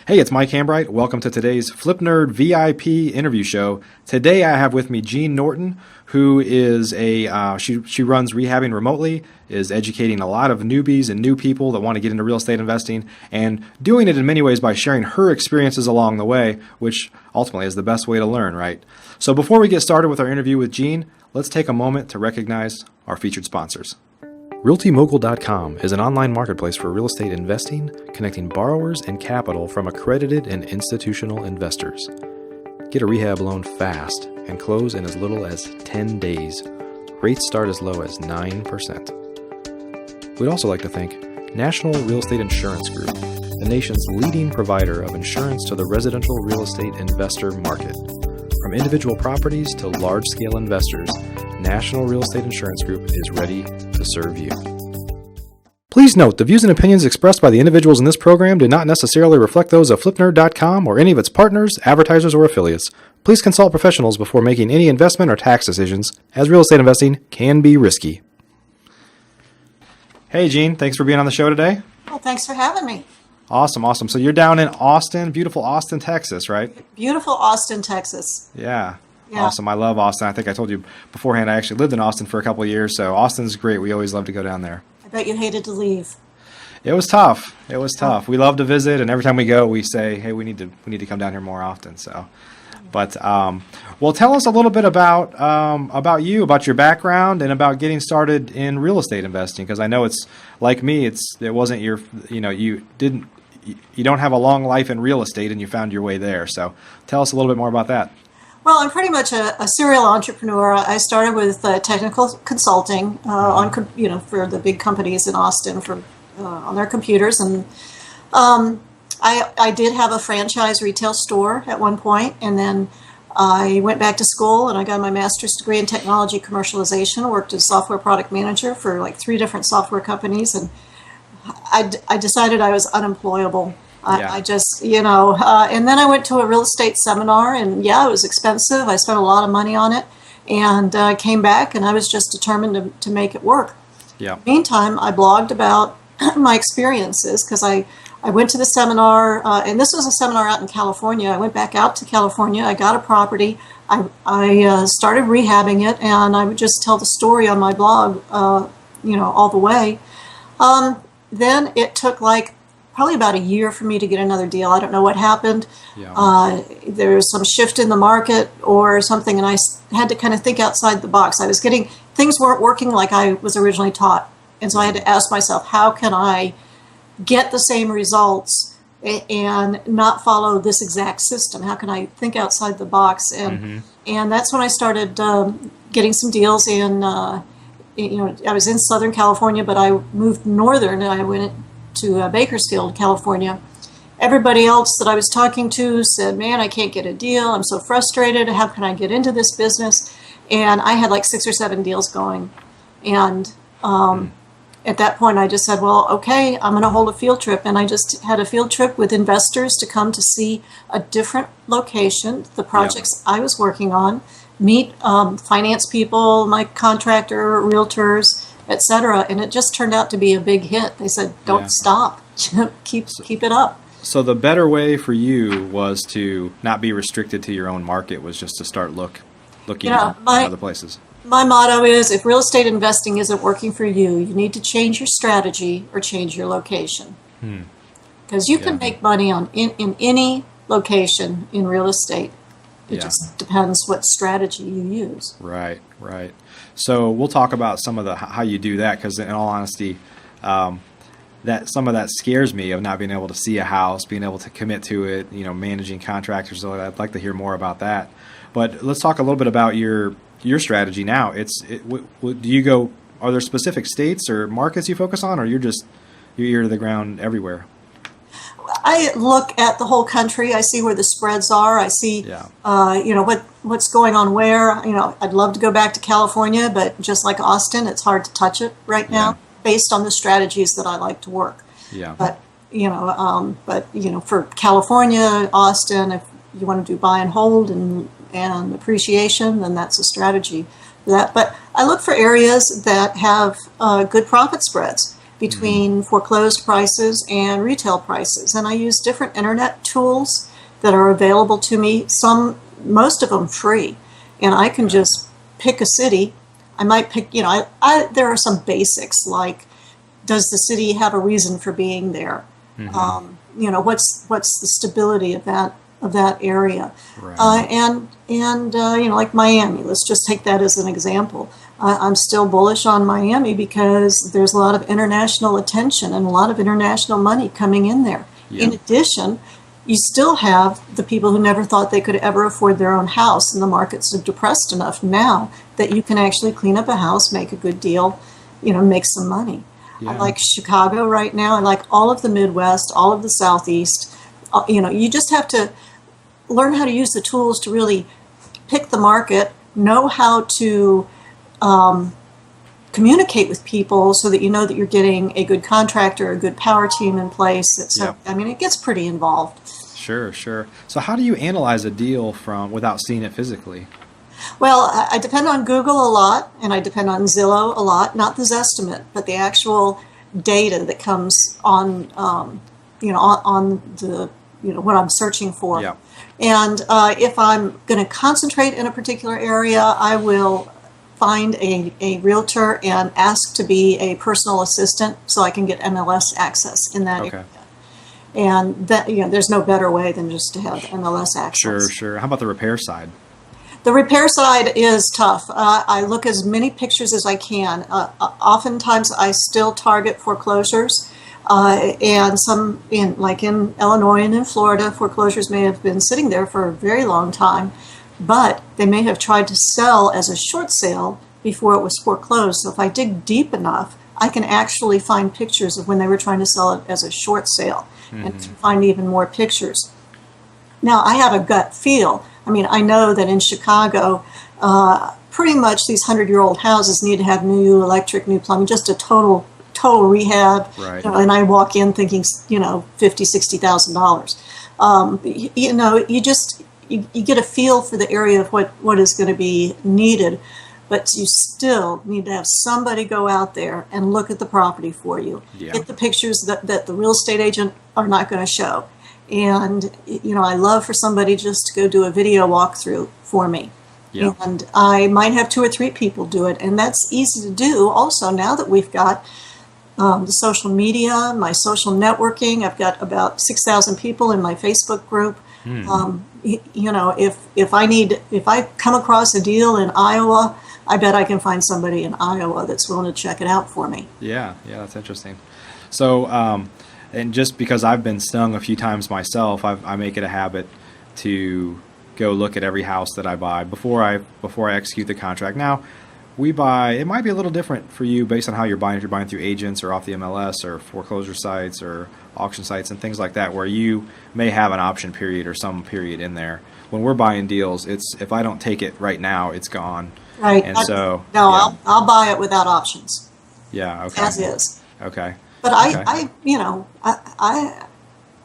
Hey, it's Mike Hambright. Welcome to today's Flip Nerd VIP interview show. Today I have with me Jean Norton, who is she runs Rehabbing remotely, is educating a lot of newbies and new people that want to get into real estate investing, and doing it in many ways by sharing her experiences along the way, which ultimately is the best way to learn, right? So before we get started with our interview with Jean, let's take a moment to recognize our featured sponsors. RealtyMogul.com is an online marketplace for real estate investing, connecting borrowers and capital from accredited and institutional investors. Get a rehab loan fast and close in as little as 10 days. Rates start as low as 9%. We'd also like to thank National Real Estate Insurance Group, the nation's leading provider of insurance to the residential real estate investor market. From individual properties to large-scale investors, National Real Estate Insurance Group is ready to serve you. Please note, the views and opinions expressed by the individuals in this program do not necessarily reflect those of FlipNerd.com or any of its partners, advertisers, or affiliates. Please consult professionals before making any investment or tax decisions, as real estate investing can be risky. Hey, Jean, thanks for being on the show today. Well, thanks for having me. Awesome. So you're down in Austin, beautiful Austin, Texas, right? Beautiful Austin, Texas. Yeah. Awesome. I love Austin. I think I told you beforehand I actually lived in Austin for a couple of years, so Austin's great. We always love to go down there. I bet you hated to leave. It was tough. We love to visit, and every time we go, we say, "Hey, we need to come down here more often." So, but well, tell us a little bit about you, about your background, and about getting started in real estate investing. Because I know it's like me. It wasn't your, you don't have a long life in real estate, and you found your way there. So, tell us a little bit more about that. Well, I'm pretty much a serial entrepreneur. I started with technical consulting for the big companies in Austin on their computers, and I did have a franchise retail store at one point, and then I went back to school and I got my master's degree in technology commercialization. Worked as software product manager for like 3 different software companies, and I decided I was unemployable. I just, and then I went to a real estate seminar, and it was expensive. I spent a lot of money on it, and came back, and I was just determined to make it work. Yeah. Meantime, I blogged about my experiences because I went to the seminar, and this was a seminar out in California. I went back out to California. I got a property. I started rehabbing it, and I would just tell the story on my blog, all the way. Then it took probably about a year for me to get another deal. I don't know what happened. Yeah. There was some shift in the market or something, and I had to kind of think outside the box. Things weren't working like I was originally taught. And so I had to ask myself, how can I get the same results and not follow this exact system? How can I think outside the box? And that's when I started getting some deals in, I was in Southern California, but I moved northern, and I went to Bakersfield, California. Everybody else that I was talking to said, "Man, I can't get a deal. I'm so frustrated. How can I get into this business?" And I had 6 or 7 deals going. And at that point, I just said, well, okay, I'm going to hold a field trip. And I just had a field trip with investors to come to see a different location, the projects I was working on, meet finance people, my contractor, realtors, etc. And it just turned out to be a big hit. They said, don't stop. keep it up. So the better way for you was to not be restricted to your own market, was just to start looking at other places. My motto is, if real estate investing isn't working for you, you need to change your strategy or change your location. Because you can make money in any location in real estate. It just depends what strategy you use. Right. So we'll talk about some of how you do that, because in all honesty, that some of that scares me, of not being able to see a house, being able to commit to it, managing contractors. So I'd like to hear more about that. But let's talk a little bit about your strategy now. Do you go? Are there specific states or markets you focus on, or you're ear to the ground everywhere? I look at the whole country. I see where the spreads are. I see, what's going on where. I'd love to go back to California, but just like Austin, it's hard to touch it right now, based on the strategies that I like to work. Yeah. But for California, Austin, if you want to do buy and hold and appreciation, then that's a strategy. that. But I look for areas that have good profit spreads between foreclosed prices and retail prices. And I use different internet tools that are available to me, most of them free. And I can just pick a city. I might pick, there are some basics like, does the city have a reason for being there? What's the stability of that area? Right. Like Miami, let's just take that as an example. I'm still bullish on Miami because there's a lot of international attention and a lot of international money coming in there. Yeah. In addition, you still have the people who never thought they could ever afford their own house, and the markets are depressed enough now that you can actually clean up a house, make a good deal, make some money. Yeah. I like Chicago right now. I like all of the Midwest, all of the Southeast. You just have to learn how to use the tools to really pick the market, know how to communicate with people so that you know that you're getting a good contractor, a good power team in place. It gets pretty involved. Sure. So how do you analyze a deal without seeing it physically? Well, I depend on Google a lot, and I depend on Zillow a lot, not the Zestimate, but the actual data that comes on, on the, what I'm searching for. Yeah. And if I'm going to concentrate in a particular area, I will find a realtor and ask to be a personal assistant so I can get MLS access in that area. And that, there's no better way than just to have MLS access. Sure. How about the repair side? The repair side is tough. I look as many pictures as I can. Oftentimes I still target foreclosures. And some in Illinois and in Florida, foreclosures may have been sitting there for a very long time, but they may have tried to sell as a short sale before it was foreclosed. So if I dig deep enough, I can actually find pictures of when they were trying to sell it as a short sale and find even more pictures. Now, I have a gut feel. I know that in Chicago, pretty much these 100-year-old houses need to have new electric, new plumbing, just a total rehab. Right. And I walk in thinking, $50,000, $60,000. You get a feel for the area of what is going to be needed, but you still need to have somebody go out there and look at the property for you. Yeah. Get the pictures that the real estate agent are not going to show. And, I love for somebody just to go do a video walkthrough for me. Yeah. And I might have 2 or 3 people do it. And that's easy to do also now that we've got the social media, my social networking. I've got about 6,000 people in my Facebook group. If I come across a deal in Iowa, I bet I can find somebody in Iowa that's willing to check it out for me. Yeah, that's interesting. So, and just because I've been stung a few times myself, I make it a habit to go look at every house that I buy before I execute the contract. Now, it might be a little different for you based on how you're buying. If you're buying through agents or off the MLS or foreclosure sites or auction sites and things like that, where you may have an option period or some period in there. When we're buying deals, if I don't take it right now, it's gone. Right. And so I'll buy it without options. Yeah. Okay. As is. Okay. But okay.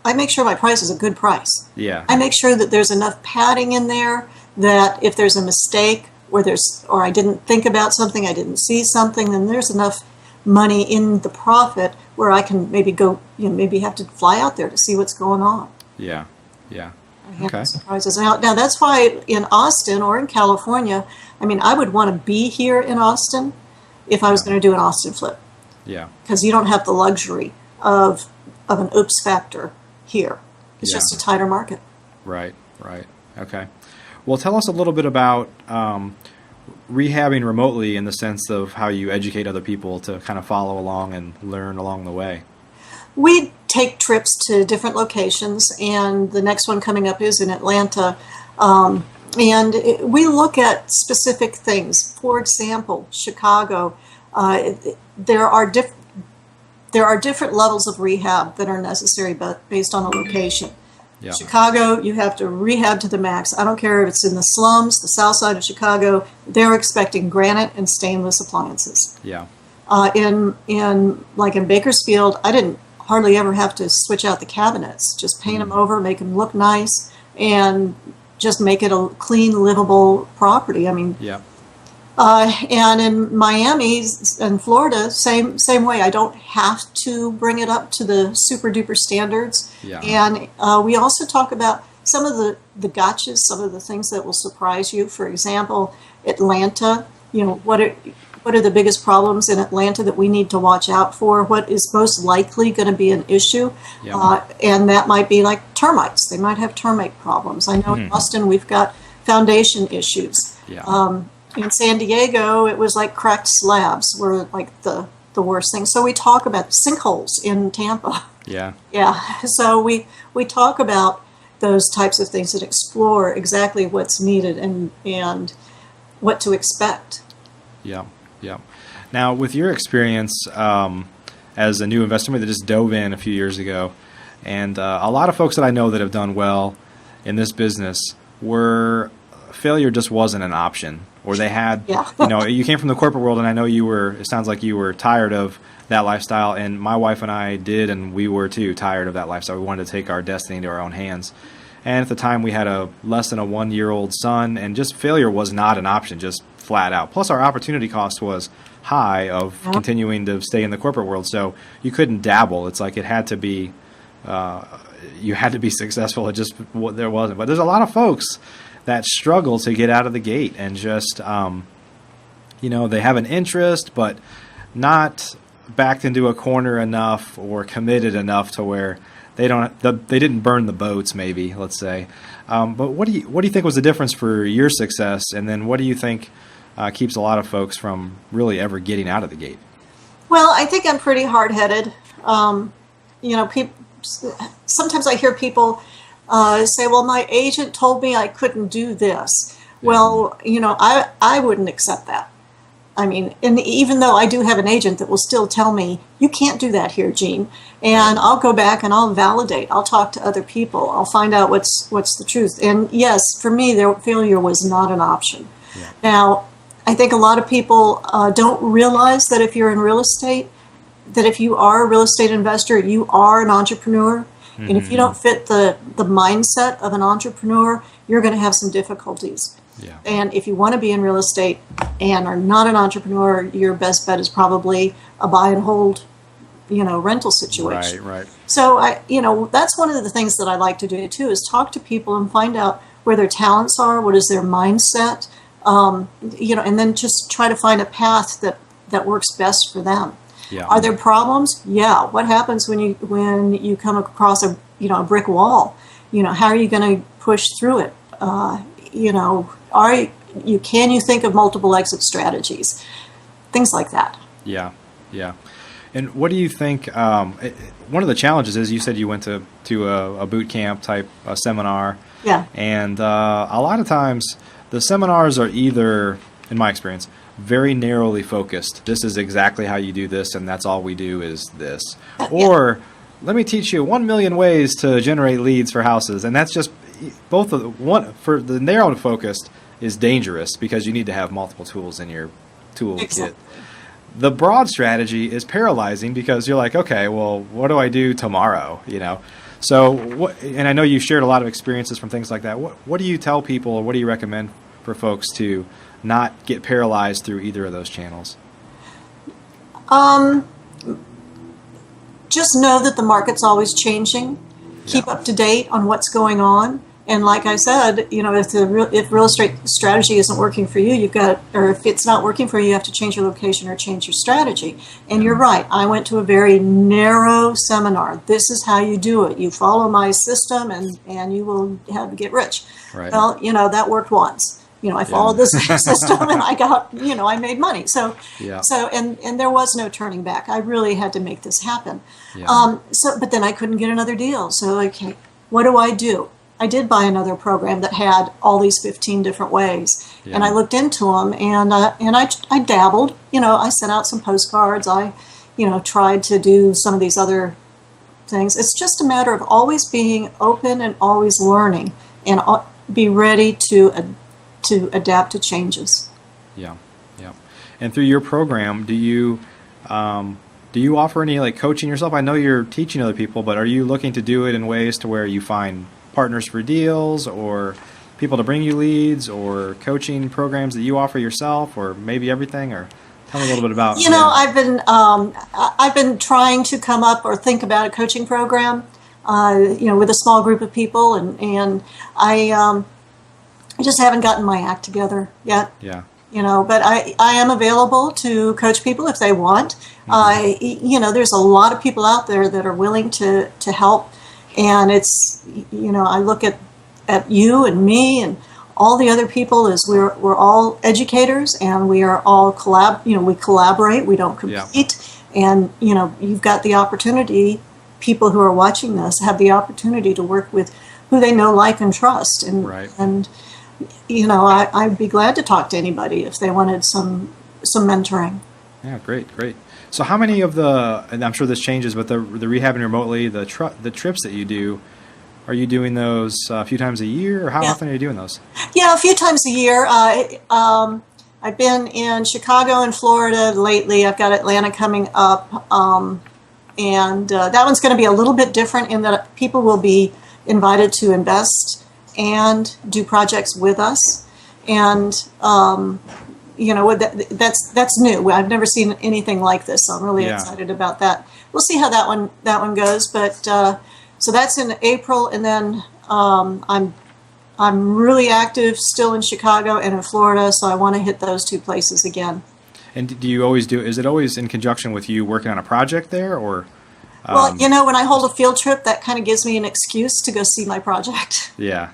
I make sure my price is a good price. Yeah. I make sure that there's enough padding in there that if there's a mistake or I didn't think about something, I didn't see something, then there's enough money in the profit where I can maybe go, maybe have to fly out there to see what's going on. Yeah. Okay. Surprises. Now that's why in Austin or in California, I would want to be here in Austin if I was going to do an Austin flip. Yeah. Because you don't have the luxury of an oops factor here. It's just a tighter market. Right. Okay. Well, tell us a little bit about rehabbing remotely in the sense of how you educate other people to kind of follow along and learn along the way. We take trips to different locations, and the next one coming up is in Atlanta. And we look at specific things. For example, Chicago, there are different levels of rehab that are necessary based on the location. Yeah. Chicago, you have to rehab to the max. I don't care if it's in the slums, the south side of Chicago, they're expecting granite and stainless appliances. Yeah. In Bakersfield, I didn't hardly ever have to switch out the cabinets. Just paint them over, make them look nice, and just make it a clean, livable property. Yeah. And in Miami and Florida, same way. I don't have to bring it up to the super duper standards. Yeah. And we also talk about some of the gotchas, some of the things that will surprise you. For example, Atlanta. What are the biggest problems in Atlanta that we need to watch out for? What is most likely going to be an issue? Yeah. And that might be like termites. They might have termite problems. I know in Austin we've got foundation issues. Yeah. In San Diego, it was like cracked slabs were like the worst thing. So we talk about sinkholes in Tampa. Yeah. Yeah. So we talk about those types of things and explore exactly what's needed and what to expect. Yeah. Yeah. Now, with your experience as a new investor that just dove in a few years ago, and a lot of folks that I know that have done well in this business were failure just wasn't an option, or they had, you came from the corporate world, and I know it sounds like you were tired of that lifestyle, and my wife and I did, and we were too tired of that lifestyle. We wanted to take our destiny into our own hands. And at the time, we had a less than a 1-year-old son, and just failure was not an option, just flat out. Plus, our opportunity cost was high of continuing to stay in the corporate world, so you couldn't dabble. It's like it had to be, you had to be successful. It just, there wasn't. But there's a lot of folks that struggle to get out of the gate and just, they have an interest, but not backed into a corner enough or committed enough to where they didn't burn the boats, maybe, let's say. But what do you think was the difference for your success, and then what do you think keeps a lot of folks from really ever getting out of the gate? Well, I think I'm pretty hard-headed. Sometimes I hear people say, "Well, my agent told me I couldn't do this." Yeah. Well, I wouldn't accept that. I mean, and even though I do have an agent that will still tell me, you can't do that here, Gene. And I'll go back and I'll validate. I'll talk to other people. I'll find out what's the truth. And yes, for me, failure was not an option. Yeah. Now, I think a lot of people don't realize that if you're in real estate, that if you are a real estate investor, you are an entrepreneur. Mm-hmm. And if you don't fit the mindset of an entrepreneur, you're going to have some difficulties. Yeah. And if you want to be in real estate and are not an entrepreneur, your best bet is probably a buy and hold, rental situation. Right. So that's one of the things that I like to do too, is talk to people and find out where their talents are, what is their mindset, and then just try to find a path that works best for them. Yeah. Are there problems? Yeah. What happens when you come across a brick wall? How are you going to push through it? Can you think of multiple exit strategies? Things like that. Yeah. And what do you think? One of the challenges is you said you went to a boot camp type seminar. Yeah. And a lot of times the seminars are either, in my experience, very narrowly focused. This is exactly how you do this, and that's all we do is this. Or let me teach you 1 million ways to generate leads for houses, and that's just both of one for the narrow focused is dangerous because you need to have multiple tools in your tool kit. The broad strategy is paralyzing because you're like, okay, well, what do I do tomorrow? So and I know you shared a lot of experiences from things like that. What do you tell people, or what do you recommend for folks to not get paralyzed through either of those channels? Just know that the market's always changing. Keep up to date on what's going on. And like I said, if real estate strategy isn't working for you, if it's not working for you, you have to change your location or change your strategy. And you're right. I went to a very narrow seminar. This is how you do it. You follow my system and you will get rich. Right. Well, that worked once. I followed this system and I got, I made money. So and there was no turning back. I really had to make this happen. Yeah. But then I couldn't get another deal. So, okay, what do? I did buy another program that had all these 15 different ways. Yeah. And I looked into them and I dabbled. I sent out some postcards. I, tried to do some of these other things. It's just a matter of always being open and always learning and be ready to adapt to changes. Yeah. And through your program, do you offer any coaching yourself? I know you're teaching other people, but are you looking to do it in ways to where you find partners for deals or people to bring you leads, or coaching programs that you offer yourself, or maybe everything? Or tell me a little bit about. You know, I've been trying to come up or think about a coaching program, with a small group of people, and I just haven't gotten my act together yet. Yeah. But I am available to coach people if they want. There's a lot of people out there that are willing to help, and it's, I look at you and me and all the other people as we're all educators, and we are all we collaborate, we don't compete. Yeah. And, you've got the opportunity, people who are watching this have the opportunity to work with who they know, like, and trust. And, right. And, I'd be glad to talk to anybody if they wanted some mentoring. Yeah, great. So how many of and I'm sure this changes, but the rehabbing remotely, the trips that you do, are you doing those a few times a year, or how often are you doing those? Yeah, a few times a year. I've been in Chicago and Florida lately. I've got Atlanta coming up, and that one's going to be a little bit different in that people will be invited to invest and do projects with us, and that's new. I've never seen anything like this, so I'm really excited about that. We'll see how that one goes, but so that's in April, and then I'm really active still in Chicago and in Florida, so I want to hit those two places again. And do you always is it always in conjunction with you working on a project there, or? Well, when I hold a field trip, that kind of gives me an excuse to go see my project. Yeah.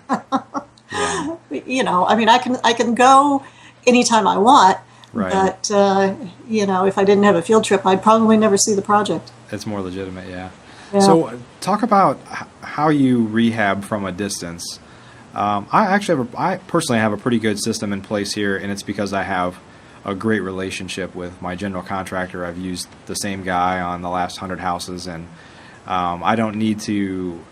Yeah. I can go anytime I want, right. But, if I didn't have a field trip, I'd probably never see the project. It's more legitimate, yeah. So talk about how you rehab from a distance. I personally have a pretty good system in place here, and it's because I have a great relationship with my general contractor. I've used the same guy on the last 100 houses, and I don't need to.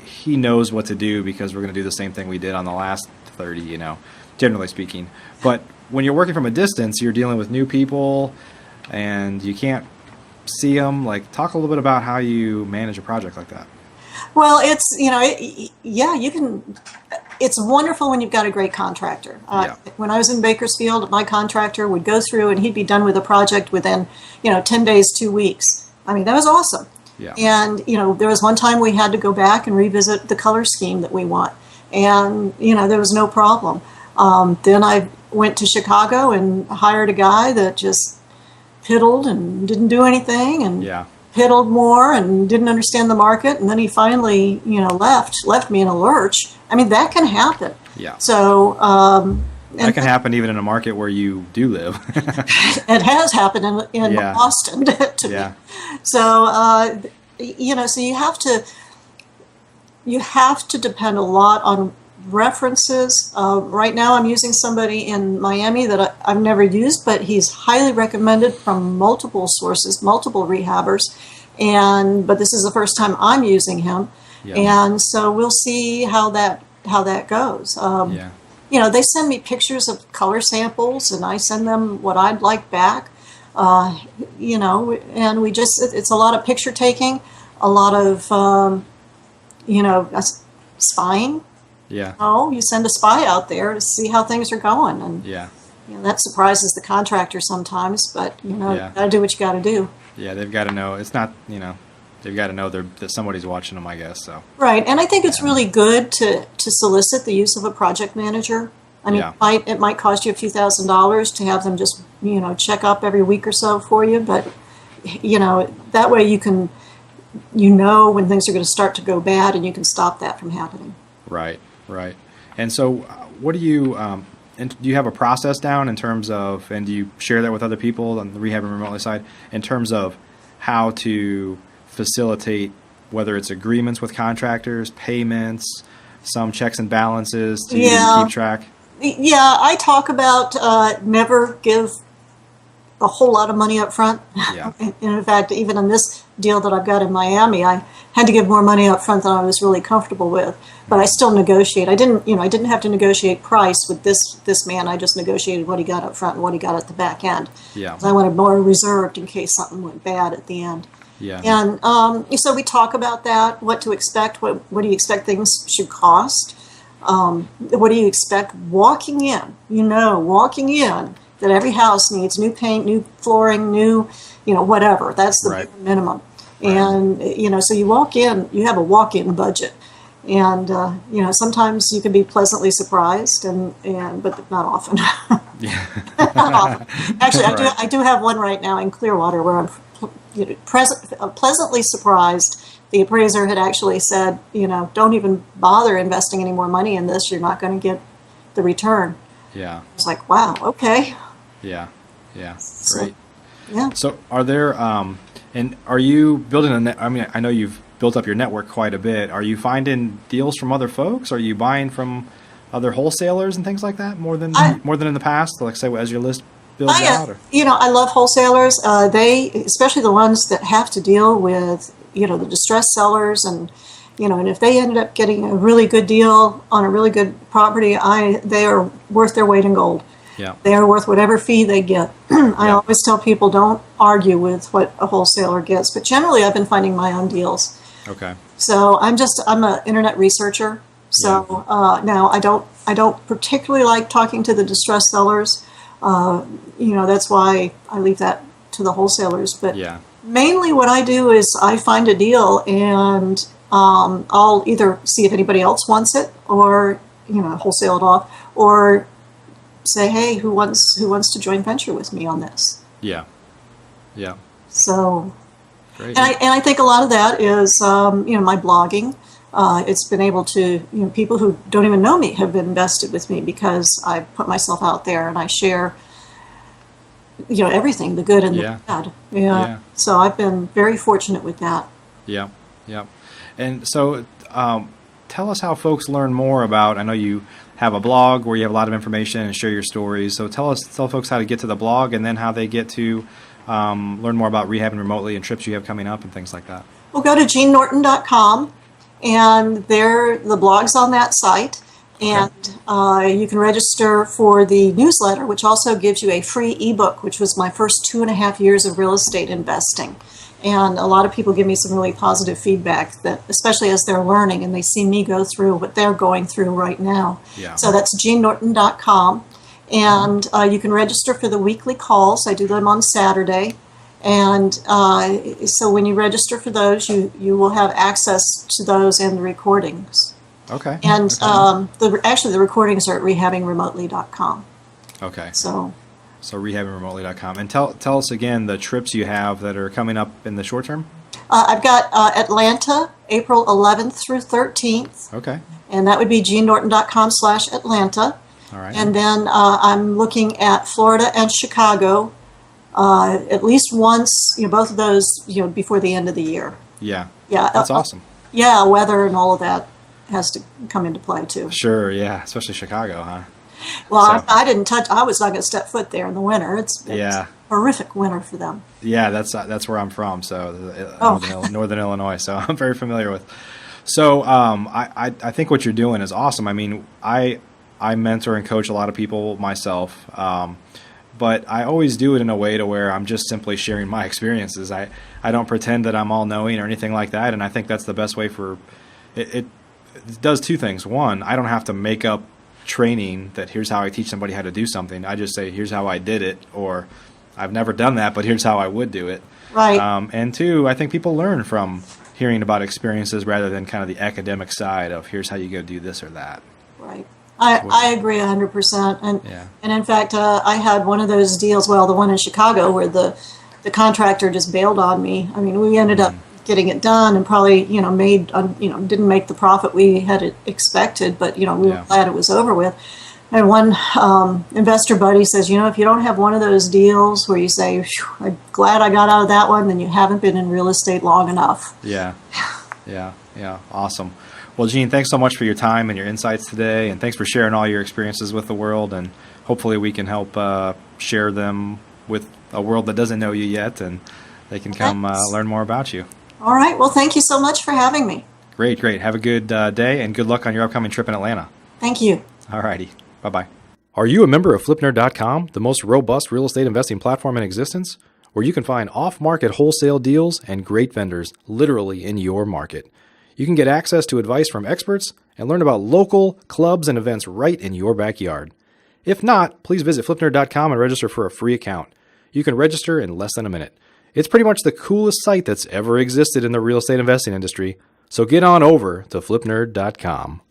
He knows what to do because we're going to do the same thing we did on the last 30, generally speaking. But when you're working from a distance, you're dealing with new people, and you can't see them. Like, talk a little bit about how you manage a project like that. Well, it's, you can. It's wonderful when you've got a great contractor. When I was in Bakersfield, my contractor would go through and he'd be done with a project within, 10 days, 2 weeks. I mean, that was awesome. Yeah. And, there was one time we had to go back and revisit the color scheme that we want. And, there was no problem. Then I went to Chicago and hired a guy that just piddled and didn't do anything, and piddled more and didn't understand the market. And then he finally, left me in a lurch. I mean, that can happen. Yeah. So that can happen even in a market where you do live. It has happened in Boston to me. So so you have to depend a lot on references. Right now, I'm using somebody in Miami that I've never used, but he's highly recommended from multiple sources, multiple rehabbers, but this is the first time I'm using him. And so we'll see how that goes. They send me pictures of color samples, and I send them what I'd like back. And it's a lot of picture taking, a lot of spying. Yeah. You send a spy out there to see how things are going, and that surprises the contractor sometimes. But you got to do what you got to do. Yeah, they've got to know. It's not they've got to know that somebody's watching them, I guess. So. Right, and I think it's really good to solicit the use of a project manager. I mean, it might cost you a few $1,000s to have them just check up every week or so for you, but that way you can when things are going to start to go bad, and you can stop that from happening. Right. And so, what do you do you have a process down in terms of, and do you share that with other people on the rehabbing remotely side in terms of how to facilitate, whether it's agreements with contractors, payments, some checks and balances to keep track? Yeah, I talk about never give a whole lot of money up front. Yeah. And in fact, even in this deal that I've got in Miami, I had to give more money up front than I was really comfortable with. But I still negotiate. I didn't have to negotiate price with this man. I just negotiated what he got up front and what he got at the back end. Yeah. I wanted more reserved in case something went bad at the end. Yeah. And so we talk about that, what to expect, what do you expect things should cost. What do you expect walking in? Walking in that every house needs new paint, new flooring, new, whatever. That's the Right. minimum. Right. And, so you walk in, you have a walk-in budget. And, sometimes you can be pleasantly surprised, but not often. Yeah. Not often. Actually, Right. I do have one right now in Clearwater where I'm pleasantly surprised. The appraiser had actually said, don't even bother investing any more money in this. You're not going to get the return. Yeah. It's like, wow, okay. Yeah. Yeah. So, Great. yeah. So are there, and are you building I know you've built up your network quite a bit. Are you finding deals from other folks? Are you buying from other wholesalers and things like that more than in the past? Like say as your list builds out? Or? I love wholesalers. Especially the ones that have to deal with, the distressed sellers and if they ended up getting a really good deal on a really good property, they are worth their weight in gold. Yeah. They are worth whatever fee they get. I always tell people don't argue with what a wholesaler gets, but generally I've been finding my own deals. Okay. So I'm an internet researcher. So now I don't particularly like talking to the distressed sellers. That's why I leave that to the wholesalers. But mainly what I do is I find a deal and I'll either see if anybody else wants it or, wholesale it off or say, hey, who wants to joint venture with me on this? Yeah. Yeah. So, great. and I think a lot of that is, my blogging. It's been able to, people who don't even know me have been invested with me because I put myself out there and I share, everything, the good and the bad. Yeah. So I've been very fortunate with that. Yeah. Yeah. And so tell us how folks learn more about, I know you have a blog where you have a lot of information and share your stories. So tell folks how to get to the blog and then how they get to learn more about rehabbing remotely and trips you have coming up and things like that. Well, go to GeneNorton.com and the blog's on that site. And you can register for the newsletter, which also gives you a free ebook, which was my first 2.5 years of real estate investing. And a lot of people give me some really positive feedback, that especially as they're learning and they see me go through what they're going through right now. Yeah. So that's GeneNorton.com. And you can register for the weekly calls. I do them on Saturday. And so when you register for those, you will have access to those and the recordings. Okay. And the recordings are at rehabbingremotely.com. Okay. So rehabbingremotely.com. And tell us again the trips you have that are coming up in the short term. I've got Atlanta, April 11th through 13th. Okay. And that would be GeneNorton.com/Atlanta. All right. And then I'm looking at Florida and Chicago at least once, both of those, before the end of the year. Yeah. Yeah. That's awesome. Yeah, weather and all of that has to come into play too. Sure, yeah, especially Chicago, huh? Well, I was not going to step foot there in the winter. It's horrific winter for them. Yeah, that's where I'm from, so Northern Illinois, so I'm very familiar with. So I think what you're doing is awesome. I mean, I mentor and coach a lot of people myself, but I always do it in a way to where I'm just simply sharing my experiences. I don't pretend that I'm all knowing or anything like that, and I think that's the best way for it. It does two things. One, I don't have to make up training that here's how I teach somebody how to do something. I just say, here's how I did it, or I've never done that, but here's how I would do it. Right. And two, I think people learn from hearing about experiences rather than kind of the academic side of here's how you go do this or that. Right. I agree 100%. And in fact, I had one of those deals, the one in Chicago where the contractor just bailed on me. I mean, we ended up getting it done and probably, didn't make the profit we had expected, but, we were glad it was over with. And one investor buddy says, if you don't have one of those deals where you say, I'm glad I got out of that one, then you haven't been in real estate long enough. Yeah. Awesome. Well, Gene, thanks so much for your time and your insights today, and thanks for sharing all your experiences with the world, and hopefully we can help share them with a world that doesn't know you yet, and they can come learn more about you. All right. Well, thank you so much for having me. Great. Have a good day, and good luck on your upcoming trip in Atlanta. Thank you. All righty. Bye-bye. Are you a member of FlipNerd.com, the most robust real estate investing platform in existence, where you can find off-market wholesale deals and great vendors literally in your market? You can get access to advice from experts and learn about local clubs and events right in your backyard. If not, please visit flipnerd.com and register for a free account. You can register in less than a minute. It's pretty much the coolest site that's ever existed in the real estate investing industry, so get on over to flipnerd.com.